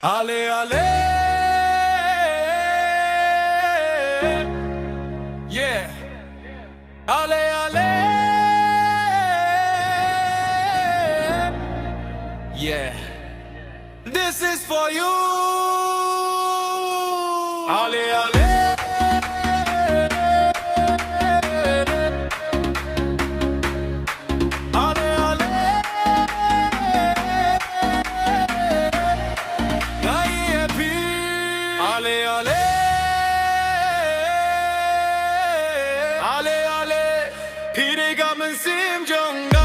Ale ale, yeah. Ale ale, yeah. This is for you. Ale ale. Ale ale, ale ale, 피리감은 심정가.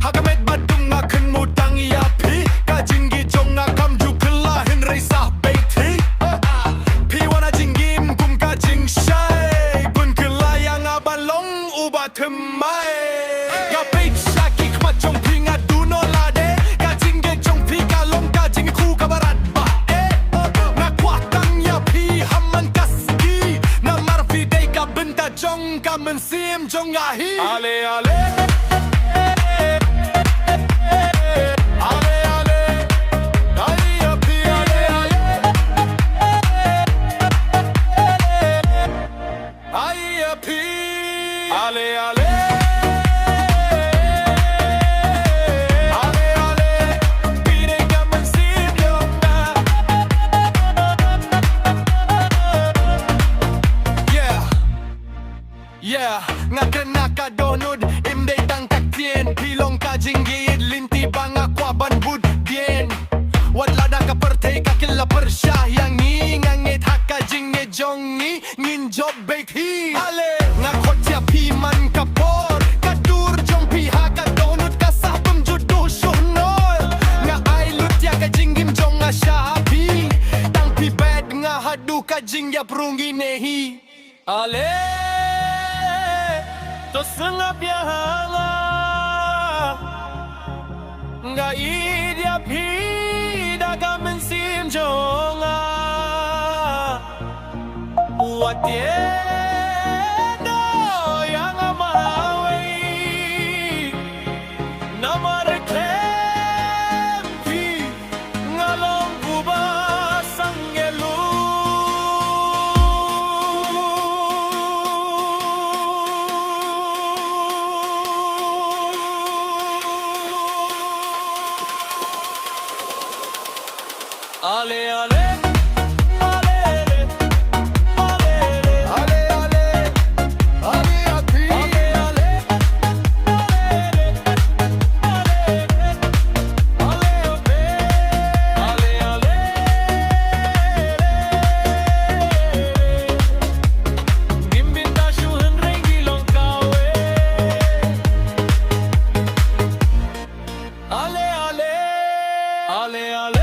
하가met badunga 큰 무당이야 피 가진 기종아 감주 클라힌 레이사 베이티 피원하진 김 꿈가진 샤이 분 클라양 아발롱 우바 틈마에 정감은 심정아히 ale ale ale ale 아이야 피 ale ale 아이야 피 ale ale Yeah, ngaka donut im day tang kak tien pilong ka jinggit linti banga kwa ban bud dien wala da ka pertei ka killa persya yang ngangit haka jingge jongi ngin job bait hi ale ngakot ya pi man kapor kadur jong pi haka donut ka sabam judu shunol nga ai lut ya ka jinggim jong asya pi tang pi bad nga hadu ka jingya prungi nehi ale to sengap ya hanga nga idia pi daga mensim jonga watiendo yang amawi namare klempi ngalong kuba sangelu Ale ale, ale ale, ale ale, ale api, ale ale, ale api, ale ale, gimbinta shuhan rengi longkawe, ale ale, ale ale.